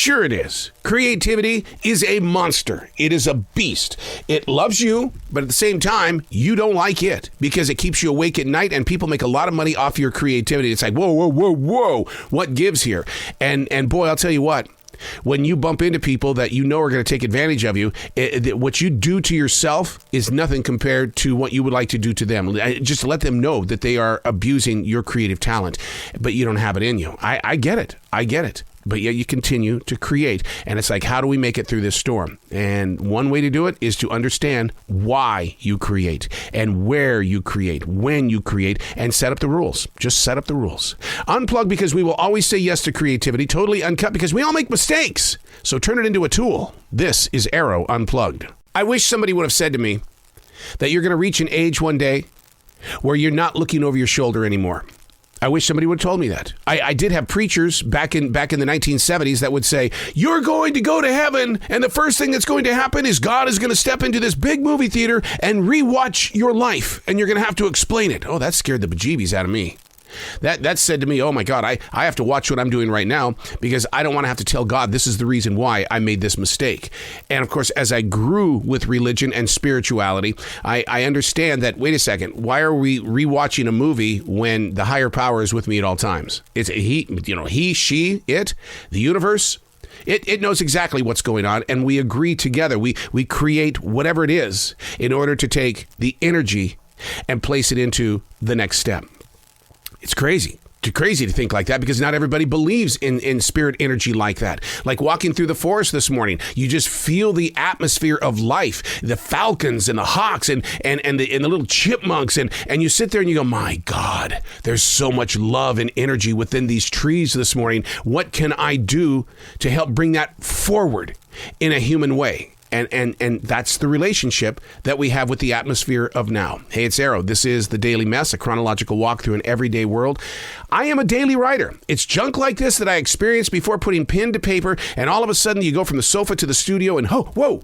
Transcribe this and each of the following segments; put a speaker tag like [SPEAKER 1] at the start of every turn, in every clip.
[SPEAKER 1] Sure it is. Creativity is a monster. It is a beast. It loves you, but at the same time, you don't like it because it keeps you awake at night and people make a lot of money off your creativity. It's like, whoa, whoa, whoa, whoa. What gives here? And boy, I'll tell you what. When you bump into people that you know are going to take advantage of you, what you do to yourself is nothing compared to what you would like to do to them. Just let them know that they are abusing your creative talent, but you don't have it in you. I get it. I get it. But yet you continue to create. And it's like, how do we make it through this storm? And one way to do it is to understand why you create and where you create, when you create, and set up the rules. Just set up the rules. Unplug, because we will always say yes to creativity. Totally uncut, because we all make mistakes. So turn it into a tool. This is Arroe Unplugged. I wish somebody would have said to me that you're going to reach an age one day where you're not looking over your shoulder anymore. I wish somebody would have told me that. I did have preachers back in the 1970s that would say, you're going to go to heaven, and the first thing that's going to happen is God is going to step into this big movie theater and rewatch your life, and you're going to have to explain it. Oh, that scared the bejeebies out of me. That said to me, oh my God, I have to watch what I'm doing right now because I don't want to have to tell God this is the reason why I made this mistake. And of course, as I grew with religion and spirituality, I understand that, wait a second, why are we rewatching a movie when the higher power is with me at all times? It's he, she, it, the universe. It knows exactly what's going on, and we agree together. We create whatever it is in order to take the energy and place it into the next step. It's crazy. Too crazy to think like that because not everybody believes in spirit energy like that. Like walking through the forest this morning, you just feel the atmosphere of life, the falcons and the hawks and the little chipmunks. And you sit there and you go, my God, there's so much love and energy within these trees this morning. What can I do to help bring that forward in a human way? And that's the relationship that we have with the atmosphere of now. Hey, it's Arroe. This is The Daily Mess, a chronological walk through an everyday world. I am a daily writer. It's junk like this that I experienced before putting pen to paper, and all of a sudden you go from the sofa to the studio and whoa,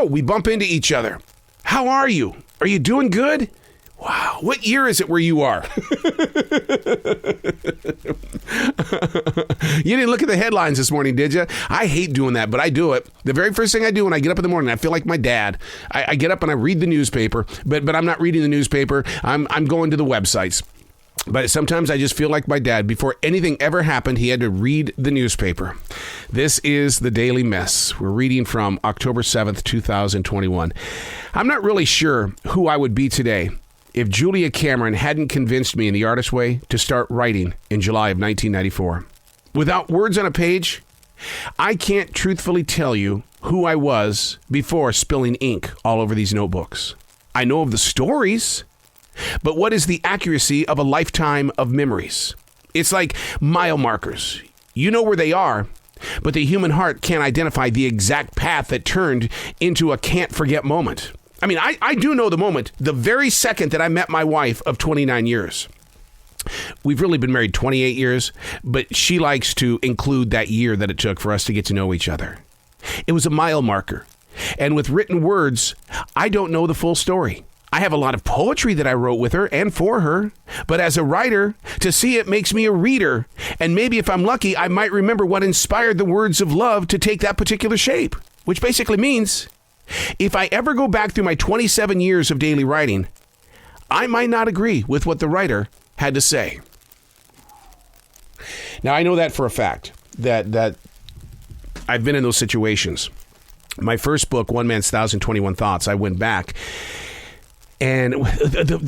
[SPEAKER 1] we bump into each other. How are you? Are you doing good? Wow, what year is it where you are? You didn't look at the headlines this morning, did you? I hate doing that, but I do it. The very first thing I do when I get up in the morning, I feel like my dad. I get up and I read the newspaper, but I'm not reading the newspaper. I'm going to the websites. But sometimes I just feel like my dad. Before anything ever happened, he had to read the newspaper. This is The Daily Mess. We're reading from October 7th, 2021. I'm not really sure who I would be today if Julia Cameron hadn't convinced me in The Artist Way to start writing in July of 1994. Without words on a page, I can't truthfully tell you who I was before spilling ink all over these notebooks. I know of the stories, but what is the accuracy of a lifetime of memories? It's like mile markers. You know where they are, but the human heart can't identify the exact path that turned into a can't forget moment. I mean, I do know the moment, the very second that I met my wife of 29 years. We've really been married 28 years, but she likes to include that year that it took for us to get to know each other. It was a mile marker. And with written words, I don't know the full story. I have a lot of poetry that I wrote with her and for her, but as a writer, to see it makes me a reader. And maybe if I'm lucky, I might remember what inspired the words of love to take that particular shape, which basically means if I ever go back through my 27 years of daily writing, I might not agree with what the writer had to say. Now, I know that for a fact, that I've been in those situations. My first book, One Man's 1,021 Thoughts, I went back. And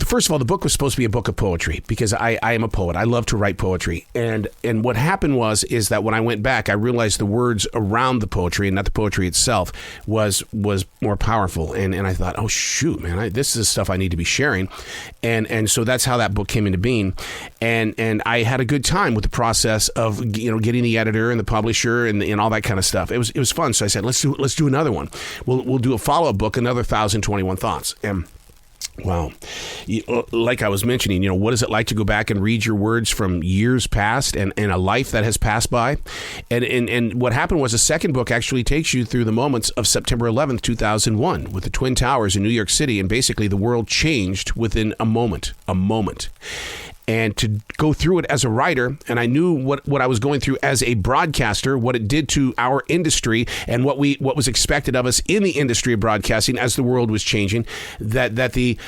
[SPEAKER 1] first of all, the book was supposed to be a book of poetry because I am a poet. I love to write poetry. And what happened is that when I went back, I realized the words around the poetry and not the poetry itself was more powerful. And I thought, oh, shoot, man, this is stuff I need to be sharing. And so that's how that book came into being. And I had a good time with the process of, getting the editor and the publisher and all that kind of stuff. It was fun. So I said, let's do another one. We'll do a follow-up book, another 1,021 Thoughts. And wow. Like I was mentioning, what is it like to go back and read your words from years past and a life that has passed by? And what happened was the second book actually takes you through the moments of September 11th, 2001 with the Twin Towers in New York City. And basically the world changed within a moment. and to go through it as a writer, and I knew what I was going through as a broadcaster, what it did to our industry, and what was expected of us in the industry of broadcasting as the world was changing, that the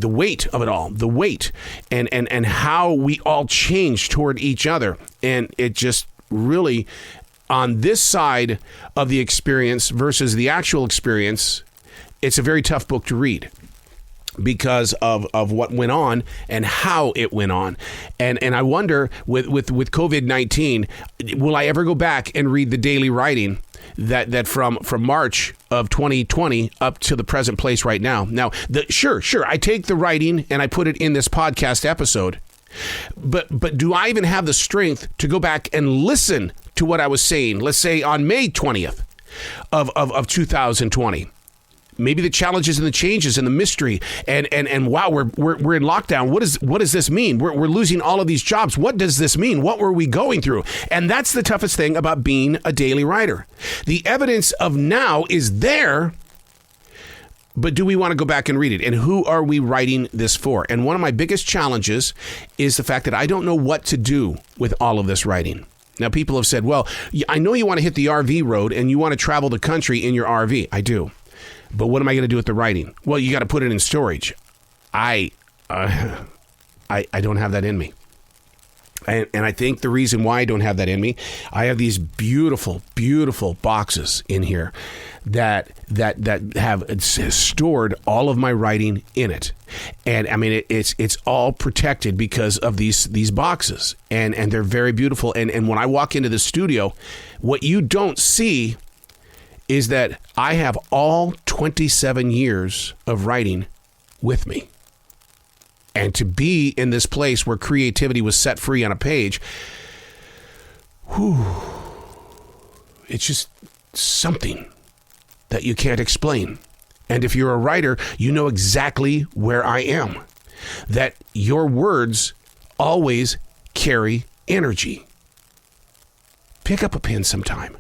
[SPEAKER 1] weight of it all, the weight, and how we all changed toward each other, and it just really, on this side of the experience versus the actual experience, it's a very tough book to read, because of what went on and how it went on. And I wonder, with COVID-19, will I ever go back and read the daily writing that from March of 2020 up to the present place right now? Now, sure, I take the writing and I put it in this podcast episode, but do I even have the strength to go back and listen to what I was saying, let's say on May 20th of 2020? Maybe the challenges and the changes and the mystery and wow, we're in lockdown. What does this mean? We're losing all of these jobs. What does this mean? What were we going through? And that's the toughest thing about being a daily writer. The evidence of now is there, but do we want to go back and read it? And who are we writing this for? And one of my biggest challenges is the fact that I don't know what to do with all of this writing. Now, people have said, well, I know you want to hit the RV road and you want to travel the country in your RV. I do. But what am I going to do with the writing? Well, you got to put it in storage. I don't have that in me. And I think the reason why I don't have that in me, I have these beautiful, beautiful boxes in here that have stored all of my writing in it. And I mean, it's all protected because of these boxes. And they're very beautiful. And when I walk into the studio, what you don't see is that I have all 27 years of writing with me. And to be in this place where creativity was set free on a page, it's just something that you can't explain. And if you're a writer, you know exactly where I am. That your words always carry energy. Pick up a pen sometime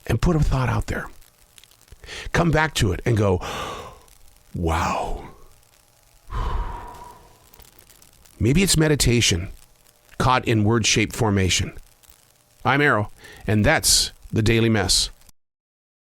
[SPEAKER 1] and put a thought out there. Come back to it and go, wow. Maybe it's meditation caught in word-shaped formation. I'm Arroe, and that's the Daily Mess.